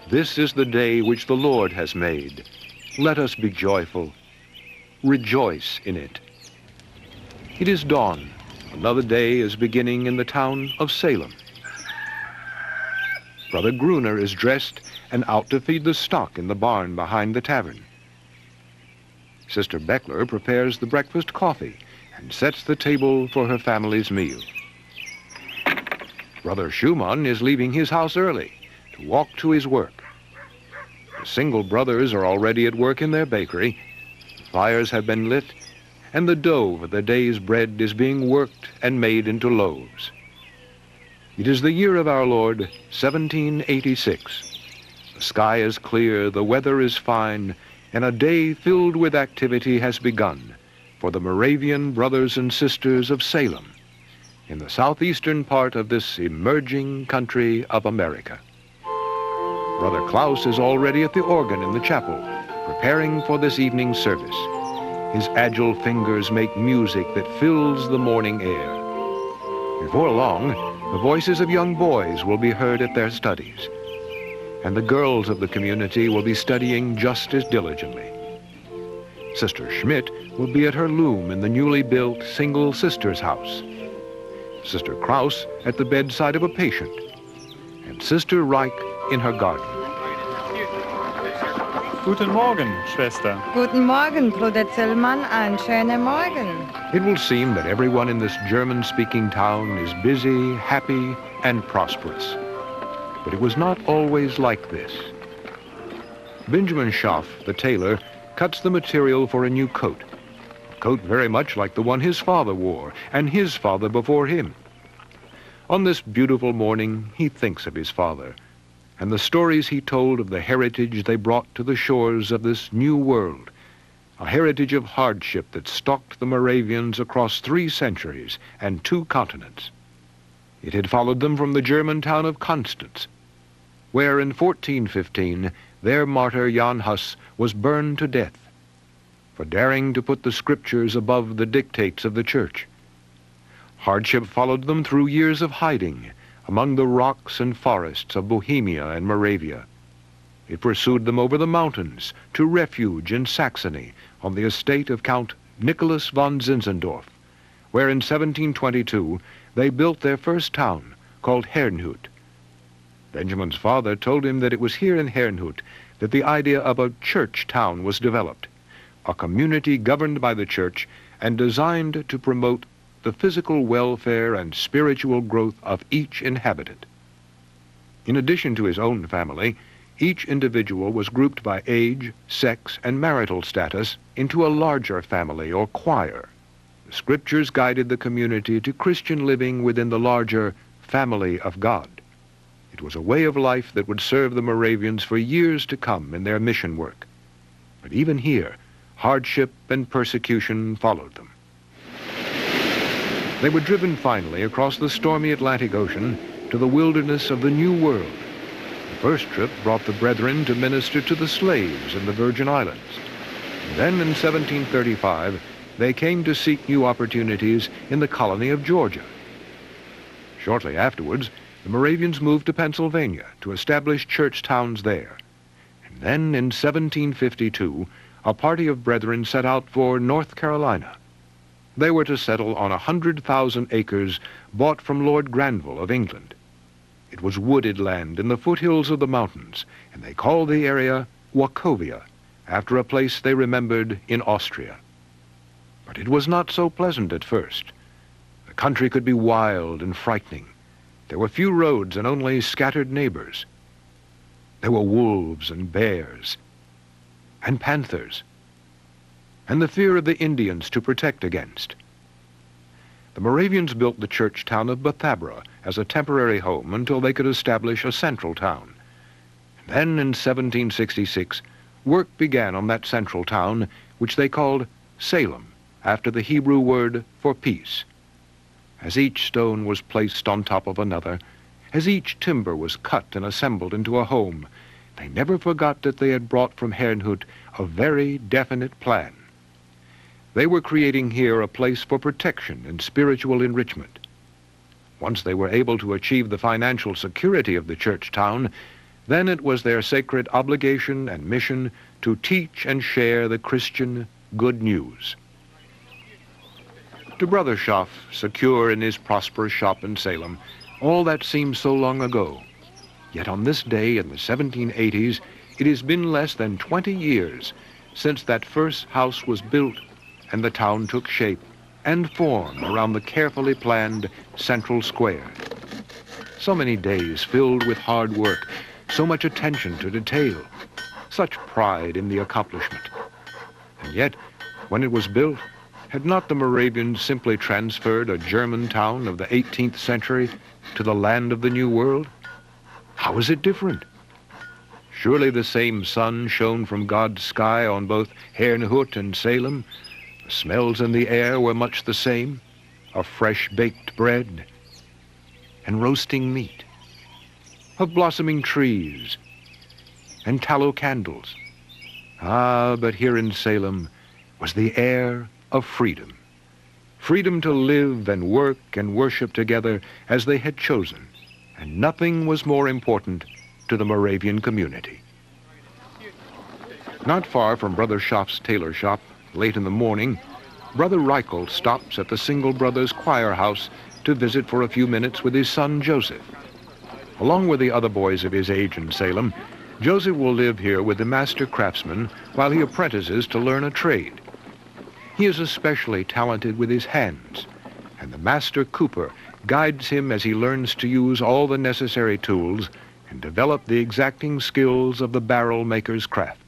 This is the day which the Lord has made. Let us be joyful. Rejoice in it. It is dawn. Another day is beginning in the town of Salem. Brother Gruner is dressed and out to feed the stock in the barn behind the tavern. Sister Beckler prepares the breakfast coffee and sets the table for her family's meal. Brother Schumann is leaving his house early to walk to his work. The single brothers are already at work in their bakery. The fires have been lit, and the dough for the day's bread is being worked and made into loaves. It is the year of our Lord, 1786. The sky is clear, the weather is fine, and a day filled with activity has begun for the Moravian brothers and sisters of Salem, in the southeastern part of this emerging country of America. Brother Klaus is already at the organ in the chapel, preparing for this evening's service. His agile fingers make music that fills the morning air. Before long, the voices of young boys will be heard at their studies, and the girls of the community will be studying just as diligently. Sister Schmidt will be at her loom in the newly built single sisters' house. Sister Kraus at the bedside of a patient, and Sister Reich in her garden. Guten Morgen, Schwester. Guten Morgen, Bruder Zillmann. Einen schönen Morgen. It will seem that everyone in this German-speaking town is busy, happy, and prosperous. But it was not always like this. Benjamin Schaff, the tailor, cuts the material for a new coat. A coat very much like the one his father wore, and his father before him. On this beautiful morning, he thinks of his father, and the stories he told of the heritage they brought to the shores of this new world, a heritage of hardship that stalked the Moravians across 3 centuries and 2 continents. It had followed them from the German town of Constance, where in 1415 their martyr Jan Hus was burned to death for daring to put the scriptures above the dictates of the church. Hardship followed them through years of hiding among the rocks and forests of Bohemia and Moravia. It pursued them over the mountains to refuge in Saxony on the estate of Count Nicholas von Zinzendorf, where in 1722 they built their first town, called Herrnhut. Benjamin's father told him that it was here in Herrnhut that the idea of a church town was developed, a community governed by the church and designed to promote the physical welfare and spiritual growth of each inhabitant. In addition to his own family, each individual was grouped by age, sex, and marital status into a larger family or choir. The scriptures guided the community to Christian living within the larger family of God. It was a way of life that would serve the Moravians for years to come in their mission work. But even here, hardship and persecution followed them. They were driven finally across the stormy Atlantic Ocean to the wilderness of the New World. The first trip brought the brethren to minister to the slaves in the Virgin Islands. And then in 1735, they came to seek new opportunities in the colony of Georgia. Shortly afterwards, the Moravians moved to Pennsylvania to establish church towns there. And then in 1752, a party of brethren set out for North Carolina. They were to settle on 100,000 acres bought from Lord Granville of England. It was wooded land in the foothills of the mountains, and they called the area Wachovia, after a place they remembered in Austria. But it was not so pleasant at first. The country could be wild and frightening. There were few roads and only scattered neighbors. There were wolves and bears and panthers, and the fear of the Indians to protect against. The Moravians built the church town of Bethabara as a temporary home until they could establish a central town. And then in 1766, work began on that central town, which they called Salem, after the Hebrew word for peace. As each stone was placed on top of another, as each timber was cut and assembled into a home, they never forgot that they had brought from Herrnhut a very definite plan. They were creating here a place for protection and spiritual enrichment. Once they were able to achieve the financial security of the church town, Then it was their sacred obligation and mission to teach and share the Christian good news. To Brother Schaff, secure in his prosperous shop in Salem, all that seems so long ago. Yet on this day in the 1780s, it has been less than 20 years since that first house was built and the town took shape and form around the carefully planned central square. So many days filled with hard work, so much attention to detail, such pride in the accomplishment. And yet, when it was built, had not the Moravians simply transferred a German town of the 18th century to the land of the New World? How was it different? Surely the same sun shone from God's sky on both Herrnhut and Salem. The smells in the air were much the same, of fresh baked bread and roasting meat, of blossoming trees and tallow candles. Ah, but here in Salem was the air of freedom. Freedom to live and work and worship together as they had chosen, and nothing was more important to the Moravian community. Not far from Brother Schaff's tailor shop, late in the morning, Brother Reichel stops at the Single Brothers Choir House to visit for a few minutes with his son Joseph. Along with the other boys of his age in Salem, Joseph will live here with the master craftsman while he apprentices to learn a trade. He is especially talented with his hands, and the master cooper guides him as he learns to use all the necessary tools and develop the exacting skills of the barrel maker's craft.